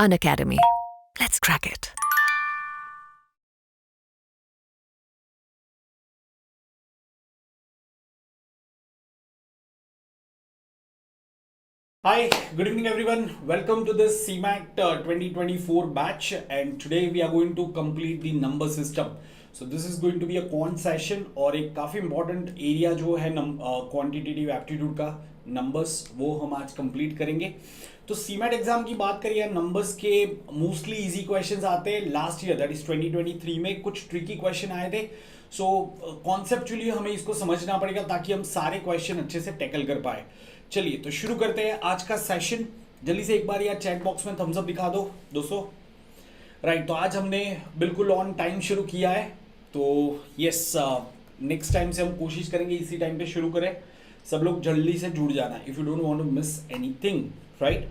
Unacademy. Let's crack it. Hi, good evening everyone. Welcome to this CMAT 2024 batch, and today we are going to complete the number system. So this is going to be a quant session और एक काफ़ी important area जो है quantitative aptitude का numbers वो हम आज complete करेंगे. तो CMAT एग्जाम की बात करिए नंबर्स के मोस्टली इजी क्वेश्चंस आते हैं. लास्ट ईयर दैट इज 2023 में कुछ ट्रिकी क्वेश्चन आए थे. सो कॉन्सेप्चुअली हमें इसको समझना पड़ेगा ताकि हम सारे क्वेश्चन अच्छे से टैकल कर पाए. चलिए तो शुरू करते हैं आज का सेशन. जल्दी से एक बार यार चैट बॉक्स में थम्स अप दिखा दो दोस्तों. राइट, तो आज हमने बिल्कुल ऑन टाइम शुरू किया है. तो यस, नेक्स्ट टाइम से हम कोशिश करेंगे इसी टाइम पे शुरू करें. सब लोग जल्दी से जुड़ जाना if you don't want to miss anything. Right,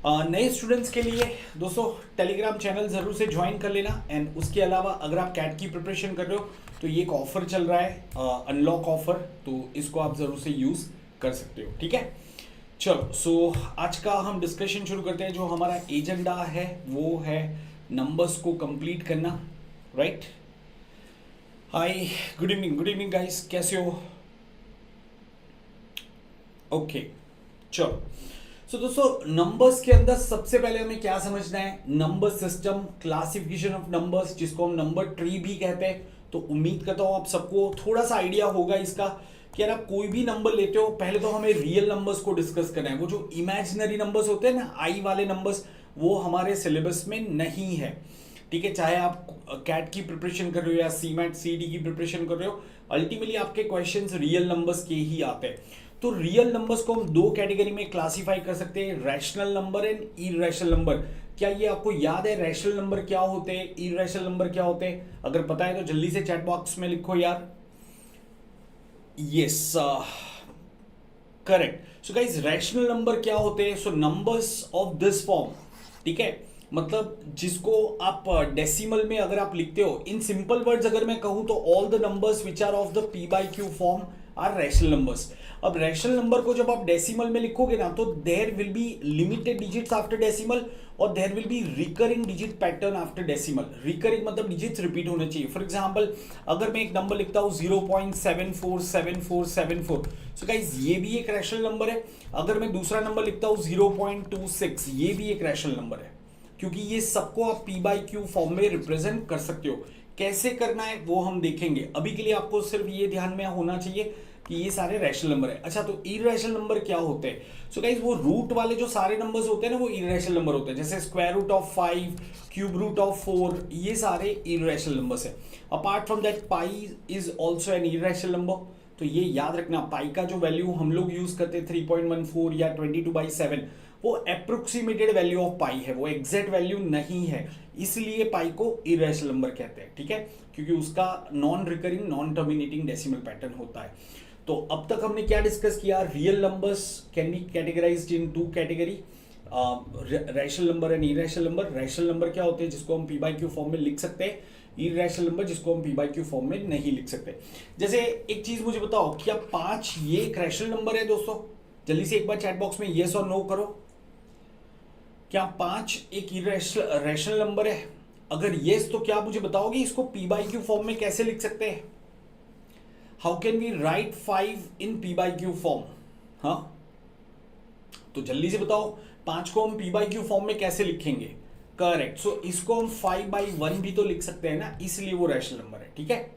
नए स्टूडेंट्स के लिए दोस्तों टेलीग्राम चैनल जरूर से ज्वाइन कर लेना. एंड उसके अलावा अगर आप कैट की प्रिपरेशन कर रहे हो तो ये एक ऑफर चल रहा है, अनलॉक ऑफर, तो इसको आप जरूर से यूज कर सकते हो. ठीक है, चलो. सो आज का हम डिस्कशन शुरू करते हैं. जो हमारा एजेंडा है वो है नंबर्स को कंप्लीट करना. राइट, हाय, गुड इवनिंग गाइस, कैसे हो? ओके, चलो. सो दोस्तों नंबर्स के अंदर सबसे पहले हमें क्या समझना है? Number system, classification of numbers, जिसको हम नंबर ट्री भी कहते हैं. तो उम्मीद करता हूँ आप सबको थोड़ा सा आइडिया होगा इसका कि यार आप कोई भी नंबर लेते हो पहले तो हमें रियल नंबर्स को डिस्कस करना है. वो जो इमेजिनरी नंबर्स होते हैं ना, आई वाले नंबर्स, वो हमारे सिलेबस में नहीं है. ठीक है, चाहे आप कैट की प्रिपरेशन कर रहे हो या सीमैट सीडी की प्रिपरेशन कर रहे हो, अल्टीमेटली आपके क्वेश्चंस रियल नंबर्स के ही आते हैं. तो रियल नंबर्स को हम दो कैटेगरी में क्लासिफाई कर सकते हैं, rational number and irrational number. क्या ये आपको याद है रैशनल नंबर क्या होते हैं, इरेशनल नंबर क्या होते हैं? अगर पता है तो जल्दी से चैट बॉक्स में लिखो यार. Yes, correct. So guys, rational number क्या होते हैं? सो नंबर्स ऑफ दिस फॉर्म. ठीक है, मतलब जिसको आप डेसिमल में अगर आप लिखते हो, इन सिंपल वर्ड्स अगर मैं कहूं तो all the numbers which are of the P by Q form are rational numbers. अब रैशनल नंबर को जब आप डेसिमल में लिखोगे ना तो there will be limited digits after decimal और there will be recurring digit pattern after decimal. Recurring मतलब डिजिट्स रिपीट होने चाहिए. फॉर एग्जांपल अगर मैं एक नंबर लिखता हूं 0.747474, सो गाइस ये भी एक रैशनल नंबर है. अगर मैं दूसरा नंबर लिखता हूं 0.26, ये भी एक रैशनल नंबर है, क्योंकि ये सबको आप पी बाई क्यू फॉर्म में रिप्रेजेंट कर सकते हो. कैसे करना है वो हम देखेंगे. अभी के लिए आपको सिर्फ ये ध्यान में होना चाहिए कि ये सारे रैशनल नंबर है. अच्छा, तो इरेशनल नंबर क्या होते हैं? सो गाइस, वो रूट वाले जो सारे नंबर्स होते हैं ना वो इरेशनल नंबर होते हैं. जैसे square root of 5, cube root of 4, ये सारे इरेशनल नंबर्स है. Apart from that pi is also an irrational number. तो ये याद रखना, पाई का जो वैल्यू हम लोग यूज करते हैं 3.14 या 22/7, वो अप्रोक्सीमेटेड वैल्यू ऑफ पाई है, वो एग्जैक्ट वैल्यू नहीं है. इसलिए पाई को इरेशनल नंबर कहते हैं. ठीक है, क्योंकि उसका non recurring non terminating decimal pattern होता है. तो अब तक हमने क्या डिस्कस किया? Real numbers can be categorised in two category, rational number and irrational number. Rational number क्या होते हैं जिसको हम पी बाई क्यू फॉर्म में लिख सकते हैं, इरेशनल नंबर जिसको हम पी बाई क्यू फॉर्म में नहीं लिख सकते. जैसे एक चीज मुझे बताओ, क्या 5 ये एक रैशनल नंबर है? दोस्तों जल्दी से एक बार चैट बॉक्स में येस और नो करो. क्या 5 एक रैशनल नंबर है? अगर येस तो क्या मुझे बताओगे इसको पी बाई क्यू फॉर्म में कैसे लिख सकते हैं? How can we write 5 in P by Q form? हाँ, तो जल्दी से बताओ 5 को हम पी बाई क्यू फॉर्म में कैसे लिखेंगे? करेक्ट. सो इसको हम 5/1 भी तो लिख सकते हैं ना, इसलिए वो रैशनल नंबर है. ठीक है,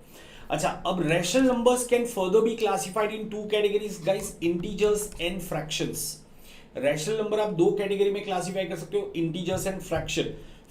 अच्छा. अब rational numbers can further be classified in two categories guys, integers and fractions. Rational number आप दो कैटेगरी में क्लासिफाई कर सकते हो, integers and fraction.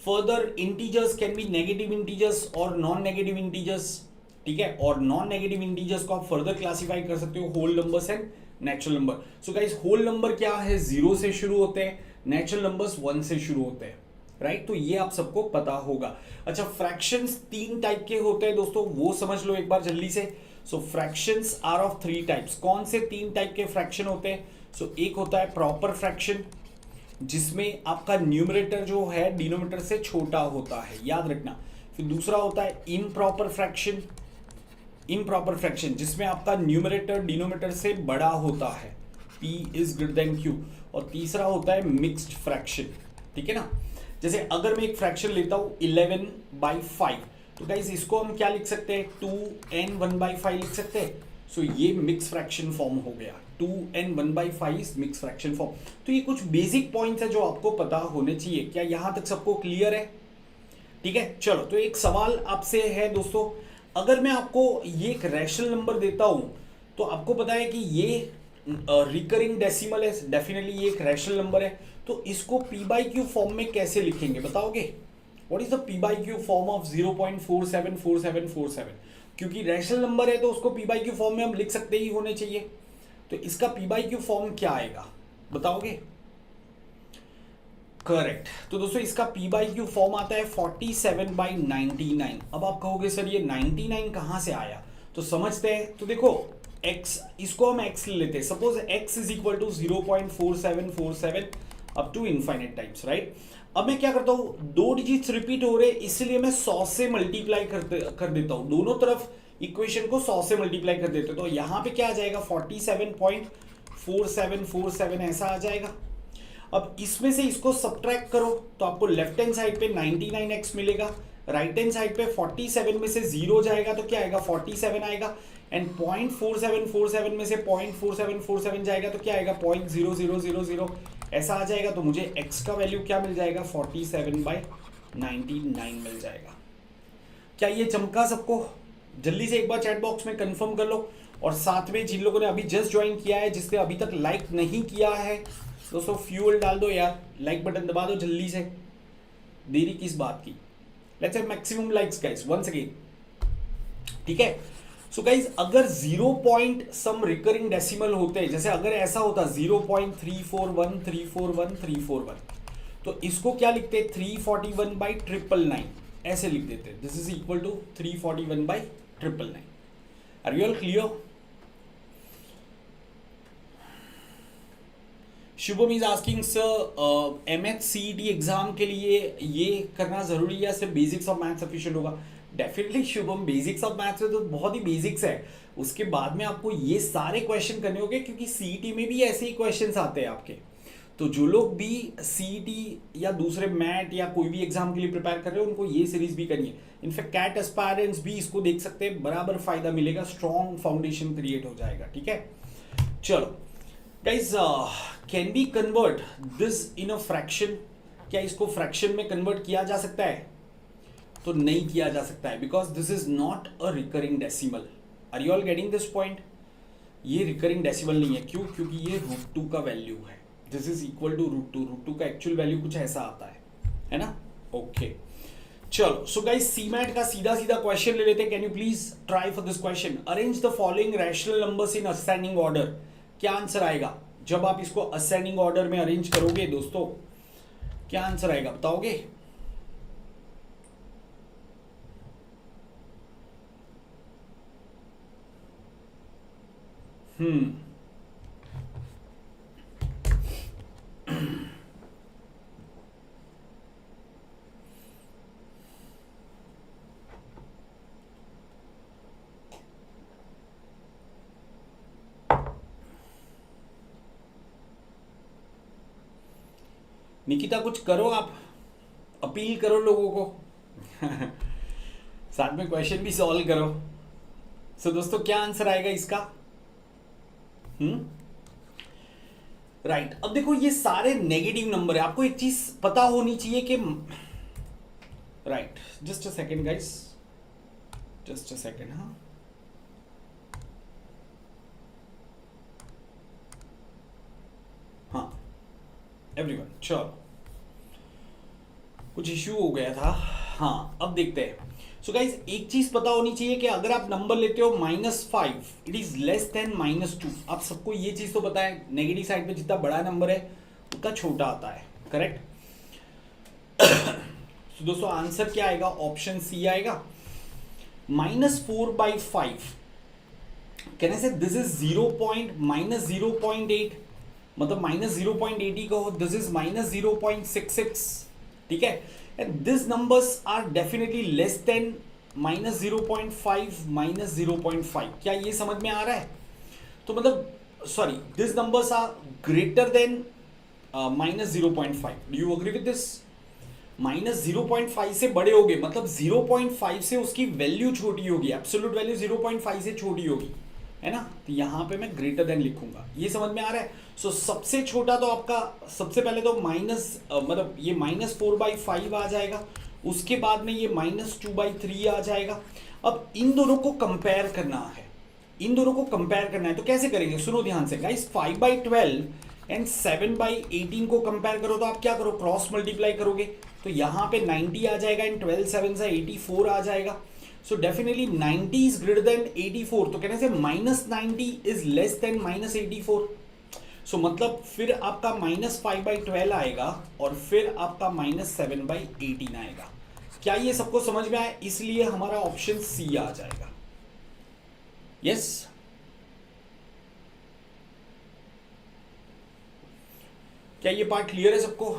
Further integers can be negative integers और नॉन नेगेटिव इंटीजर्स. ठीक है, और नॉन नेगेटिव इंटीजर्स को आप फर्दर क्लासिफाई कर सकते हो whole numbers and natural number. So guys, whole number क्या है? 0 से शुरू होते हैं, नेचुरल नंबर्स 1 से शुरू होते हैं. राइट, तो ये आप सबको पता होगा. अच्छा, फ्रैक्शंस 3 टाइप के होते हैं दोस्तों, वो समझ लो एक बार जल्दी से. सो फ्रैक्शंस आर ऑफ 3 टाइप्स. कौन से 3 टाइप के फ्रैक्शन होते हैं? सो एक होता है प्रॉपर फ्रैक्शन, जिसमें आपका न्यूमरेटर जो है डिनोमिनेटर से छोटा होता है, याद रखना. फिर दूसरा होता है इम्प्रॉपर फ्रैक्शन, जिसमें आपका न्यूमरेटर डिनोमिनेटर से बड़ा होता है, P is greater than Q. और तीसरा होता है मिक्स्ड फ्रैक्शन. ठीक है ना. जैसे अगर मैं एक फ्रैक्शन लेता हूं 11/5, तो गाइज इसको हम क्या लिख सकते हैं, 2n1/5 लिख सकते हैं। सो ये मिक्स फ्रैक्शन फॉर्म हो गया, 2n1/5 is mix fraction form. तो ये कुछ बेसिक पॉइंट्स है जो आपको पता होने चाहिए। क्या यहां तक सबको क्लियर है? ठीक है, चलो तो एक सवाल आपसे है दोस्तों, अगर मैं आपको ये एक रैशनल नंबर देता हूं तो आपको पता है कि ये रिकरिंग डेसिमल है, डेफिनेटली ये एक रैशनल नंबर है, तो इसको p/q फॉर्म में कैसे लिखेंगे बताओगे? What is the p/q form of 0.474747? क्योंकि रैशनल नंबर है तो उसको p/q फॉर्म में हम लिख सकते ही होने चाहिए। तो इसका p/q फॉर्म क्या आएगा बताओगे? करेक्ट। तो दोस्तों इसका p/q फॉर्म आता है 47/99। अब आप कहोगे सर ये 99 कहां से आया, तो समझते हैं। तो देखो x, इसको हम x ले लेते हैं। Suppose x is equal to 0.4747 up to infinite times, right. अब मैं क्या करता हूं, दो डिजिट्स रिपीट हो रहे, इसलिए मैं 100 से मल्टीप्लाई कर देता हूं, दोनों तरफ इक्वेशन को 100 से मल्टीप्लाई कर देते हो। तो यहां पे क्या आ जाएगा, 47.4747 ऐसा आ जाएगा। अब इसमें से इसको सब्ट्रैक्ट करो तो आपको लेफ्ट हैंड साइड पे 99x मिलेगा, राइट हैंड साइड पे 47 में से 0 जाएगा तो क्या आएगा, 47 आएगा। एंड 0.4747 में से 0.4747 जाएगा तो क्या आएगा, 0.0000 ऐसा आ जाएगा। तो मुझे x का वैल्यू क्या मिल जाएगा, 47/99 मिल जाएगा। क्या ये चमका सबको? जल्दी से एक बार चैट बॉक्स में कंफर्म कर लो। और साथ में जिन लोगों ने अभी जस्ट ज्वाइन किया है, जिसने अभी तक लाइक नहीं किया है, दोस्तों फ्यूल डाल दो यार, लाइक बटन दबा दो जल्दी से, देरी किस बात की। Let's have maximum likes guys once again, ठीक है। सो गाइस अगर 0 पॉइंट सम रिकरिंग डेसिमल होते हैं, जैसे अगर ऐसा होता 0.341341 तो इसको क्या लिखते हैं, 341/999 ऐसे लिख देते हैं। This is equal to 341/999। Are you all clear? Shubham is asking sir MHCET exam के लिए ये करना जरूरी है या सिर्फ बेसिक्स ऑफ मैथ सफिशिएंट होगा? Definitely Shubham, basics of maths में तो बहुत ही बेसिक्स है, उसके बाद में आपको ये सारे क्वेश्चन करने होंगे, क्योंकि सीईटी में भी ऐसे ही क्वेश्चंस आते हैं आपके। तो जो लोग भी सीईटी या दूसरे मैट या कोई भी एग्जाम के लिए प्रिपेयर कर रहे हो, उनको ये सीरीज भी करनी है। इनफैक्ट कैट एस्पायरेंट्स भी इसको देख सकते हैं, बराबर फायदा मिलेगा, स्ट्रॉन्ग फाउंडेशन क्रिएट हो जाएगा, ठीक है। चलो guys, can be convert this in a fraction? क्या इसको फ्रैक्शन में कन्वर्ट किया जा सकता है? तो नहीं किया जा सकता है, because this is not a recurring decimal. Are you all getting this point? ये रिकरिंग डेसिमल नहीं है, क्यों? क्योंकि ये √2 का वैल्यू है। दिस इज इक्वल टू √2 का एक्चुअल वैल्यू कुछ ऐसा आता है ना? ओके चलो, सो गाइस सीमैट का सीधा सीधा क्वेश्चन ले लेते हैं। Can you please try for this question, arrange the following rational numbers in ascending order. क्या आंसर आएगा जब आप इसको असेंडिंग ऑर्डर में अरेंज करोगे? दोस्तों क्या आंसर आएगा बताओगे? निकिता कुछ करो, आप अपील करो लोगों को साथ में क्वेश्चन भी सॉल्व करो। सो दोस्तों क्या आंसर आएगा इसका? राइट। अब देखो ये सारे नेगेटिव नंबर है, आपको एक चीज पता होनी चाहिए कि right, just a second guys, just a second. हाँ एवरीवन, चलो कुछ इश्यू हो गया था। हाँ अब देखते हैं। सो गाइज एक चीज पता होनी चाहिए कि अगर आप नंबर लेते हो -5, इट इज लेस देन -2। आप सबको ये चीज तो पता है, नेगेटिव साइड पे जितना बड़ा नंबर है उतना छोटा आता है, करेक्ट। तो दोस्तों आंसर क्या आएगा? ऑप्शन सी आएगा, -4/5। कैन आई से दिस इज -0.8, मतलब -0.80 कहो, दिस इज -0.66, ठीक है। And this numbers are definitely less than -0.5, -0.5। क्या ये समझ में आ रहा है? तो मतलब sorry, this numbers are greater than -0.5। Do you agree with this? -0.5 से बड़े होगे, मतलब 0.5 से उसकी वैल्यू छोटी होगी, एब्सोल्यूट वैल्यू 0.5 से छोटी होगी, है ना। तो यहाँ पे मैं ग्रेटर देन लिखूंगा, ये समझ में आ रहा है। सो सबसे छोटा तो आपका सबसे पहले तो मतलब ये -4/5 आ जाएगा, उसके बाद में ये -2/3 आ जाएगा। अब इन दोनों को कंपेयर करना है, इन दोनों को कंपेयर करना है, तो कैसे करेंगे, सुनो ध्यान से गाइस। 5/12 एंड 7/18 को कंपेयर करो तो आप क्या करो, क्रॉस मल्टीप्लाई करोगे, तो यहाँ पे 90 आ जाएगा एंड 12 7 से 84 आ जाएगा। So definitely 90 is greater than 84, तो कहने से -90 इज लेस देन -84। सो मतलब फिर आपका -5/12 आएगा और फिर आपका -7/18 आएगा। क्या ये सबको समझ में आया, इसलिए हमारा ऑप्शन सी आ जाएगा। यस क्या ये पार्ट क्लियर है सबको?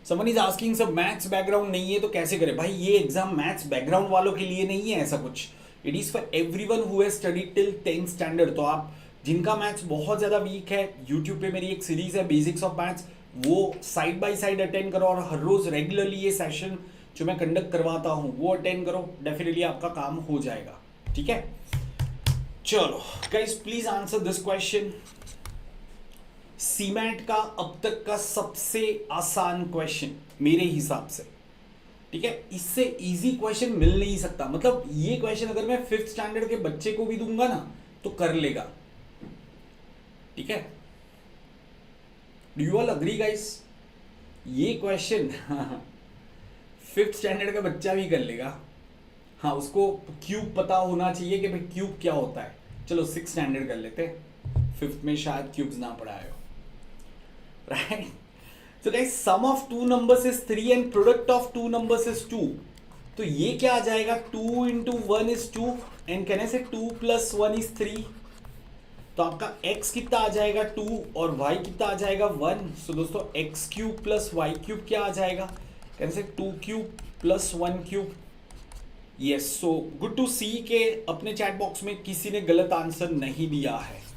समवन इज आस्किंग, सब मैथ्स बैकग्राउंड नहीं है तो कैसे करें? भाई ये एग्जाम मैथ्स बैकग्राउंड वालों के लिए नहीं है ऐसा कुछ, it is for everyone who has studied till 10th standard. तो आप जिनका मैथ्स बहुत ज्यादा वीक है, यूट्यूब पे मेरी एक सीरीज है बेसिक्स ऑफ मैथ्स, वो साइड बाय साइड अटेंड करो और हर रोज रेगुलरली ये सेशन जो मैं कंडक्ट करवाता हूँ वो अटेंड करो, डेफिनेटली आपका काम हो जाएगा। ठीक है, चलो guys please answer this question. CMAT का अब तक का सबसे आसान क्वेश्चन मेरे हिसाब से, ठीक है, इससे इजी क्वेश्चन मिल नहीं सकता। मतलब ये क्वेश्चन अगर मैं 5th स्टैंडर्ड के बच्चे को भी दूंगा ना तो कर लेगा। ठीक है, do you all agree guys? ये क्वेश्चन 5th स्टैंडर्ड का बच्चा भी कर लेगा। हाँ, उसको क्यूब पता होना चाहिए कि भाई क्यूब क्या होता है। चलो 6th स्टैंडर्ड कर लेते हैं, 5th में शायद क्यूब्स ना पढ़ाए हो, right. So guys, sum of two numbers is 3 and product of two numbers is 2. तो ये क्या आ जाएगा, 2 into 1 is 2 and कहने से 2 plus 1 is 3। तो आपका x कितना आ जाएगा 2 और y कितना आ जाएगा 1। सो दोस्तों x cube plus Y cube क्या आ जाएगा, कहने से 2 cube plus 1 cube. Yes, so good to see के अपने चैट बॉक्स में किसी ने गलत आंसर नहीं दिया है।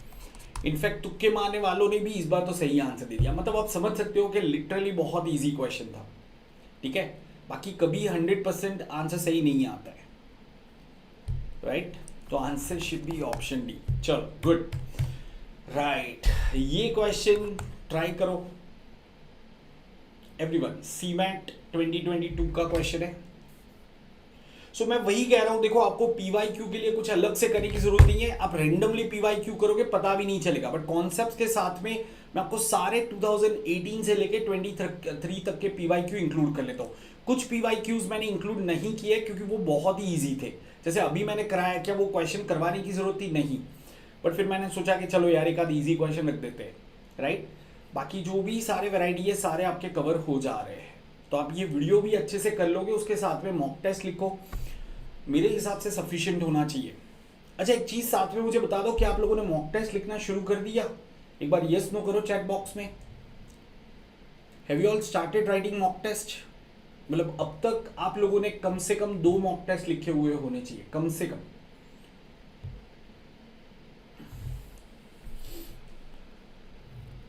इनफैक्ट तुक्के मारने वालों ने भी इस बार तो सही आंसर दे दिया। मतलब आप समझ सकते हो कि लिटरली बहुत इजी क्वेश्चन था। ठीक है, बाकी कभी 100% आंसर सही नहीं आता है, राइट। तो answer should be option D. चलो गुड, राइट। ये क्वेश्चन ट्राई करो एवरीवन, सीमैट 2022 का क्वेश्चन है। सो मैं वही कह रहा हूं, देखो आपको पीवाईक्यू के लिए कुछ अलग से करने की जरूरत नहीं है, आप रेंडमली पीवाईक्यू करोगे पता भी नहीं चलेगा। बट कॉन्सेप्ट्स के साथ में मैं आपको सारे 2018 से लेके 23 तक के पीवाईक्यू इंक्लूड कर लेता हूँ। कुछ पीवाईक्यूज मैंने इंक्लूड नहीं किए क्योंकि वो बहुत ही ईजी थे। जैसे अभी मैंने कराया, क्या वो क्वेश्चन करवाने की जरूरत थी? नहीं, बट फिर मैंने सोचा कि चलो यार एक आध ईजी क्वेश्चन रख देते हैं, राइट। बाकी जो भी सारे वैरायटी है सारे आपके कवर हो जा रहे हैं। तो आप ये वीडियो भी अच्छे से कर लोगे, उसके साथ में मॉक टेस्ट लिखो, मेरे हिसाब से सफिशिएंट होना चाहिए। अच्छा एक चीज साथ में मुझे बता दो कि आप लोगों ने मॉक टेस्ट लिखना शुरू कर दिया? एक बार यस नो करो चैट बॉक्स में। Have you all started writing mock test? मतलब अब तक आप लोगों ने कम से कम 2 मॉक टेस्ट लिखे हुए होने चाहिए, कम से कम।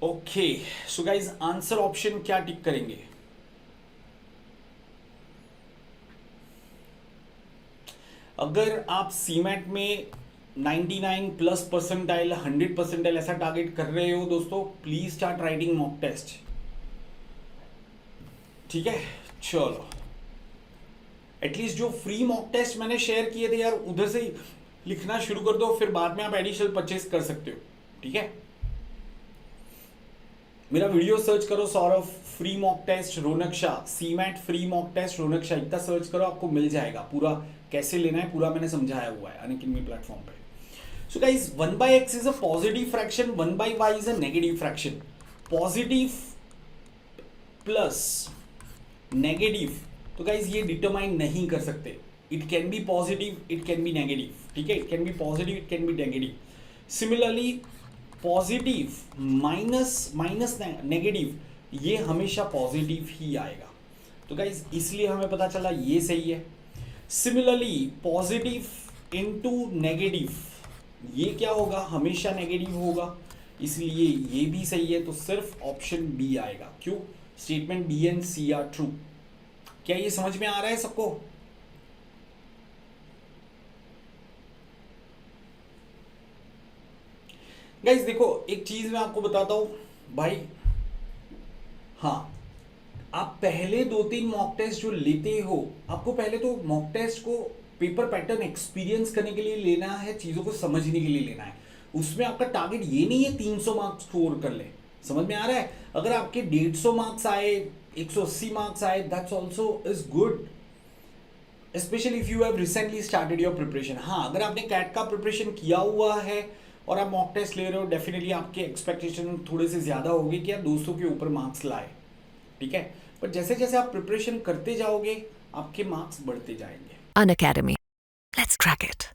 Okay, so guys answer option क्या टिक करेंगे? अगर आप सीमैट में 99 प्लस परसेंटाइल 100 परसेंटाइल ऐसा टारगेट कर रहे हो दोस्तों, please start writing mock test. ठीक है, चलो एटलीस्ट जो फ्री मॉक टेस्ट मैंने शेयर किए थे यार उधर से लिखना शुरू कर दो, फिर बाद में आप एडिशनल परचेस कर सकते हो। ठीक है, मेरा वीडियो सर्च करो Saurabh free mock test Raunak Shah, CMAT free mock test Raunak Shah, इतना सर्च करो आपको मिल जाएगा। पूरा कैसे लेना है पूरा मैंने समझाया हुआ है अनअकैडमी प्लेटफॉर्म पे। So guys 1/x is a positive fraction, 1/y is a negative fraction. Positive plus negative, तो गाइस ये डिटरमाइन नहीं कर सकते। It can be positive, it can be negative. ठीक है, it can be positive, it can be negative. Similarly positive minus negative, ये हमेशा positive ही आएगा। तो गाइस इसलिए हमें पता चला ये सही है। सिमिलरली पॉजिटिव इनटू नेगेटिव, ये क्या होगा? हमेशा नेगेटिव होगा। इसलिए ये भी सही है, तो सिर्फ ऑप्शन बी आएगा। क्यों? Statement B and C are true. क्या ये समझ में आ रहा है सबको? गाइस देखो, एक चीज मैं आपको बताता हूं भाई। हाँ, आप पहले 2-3 मॉक टेस्ट जो लेते हो, आपको पहले तो मॉक टेस्ट को पेपर पैटर्न एक्सपीरियंस करने के लिए लेना है, चीजों को समझने के लिए लेना है। उसमें आपका टारगेट ये नहीं है 300 मार्क्स स्कोर कर ले। समझ में आ रहा है? अगर आपके 150 मार्क्स आए, 180 मार्क्स आए, that's also is good, specially if you have recently started your preparation. हाँ, अगर आपने कैट का प्रिपरेशन किया हुआ है और आप मॉक टेस्ट ले रहे हो, डेफिनेटली आपके एक्सपेक्टेशन थोड़े से ज्यादा होगी कि आप 200 के ऊपर मार्क्स लाए, ठीक है। पर जैसे जैसे आप प्रिपरेशन करते जाओगे, आपके मार्क्स बढ़ते जाएंगे। Unacademy. Let's crack it.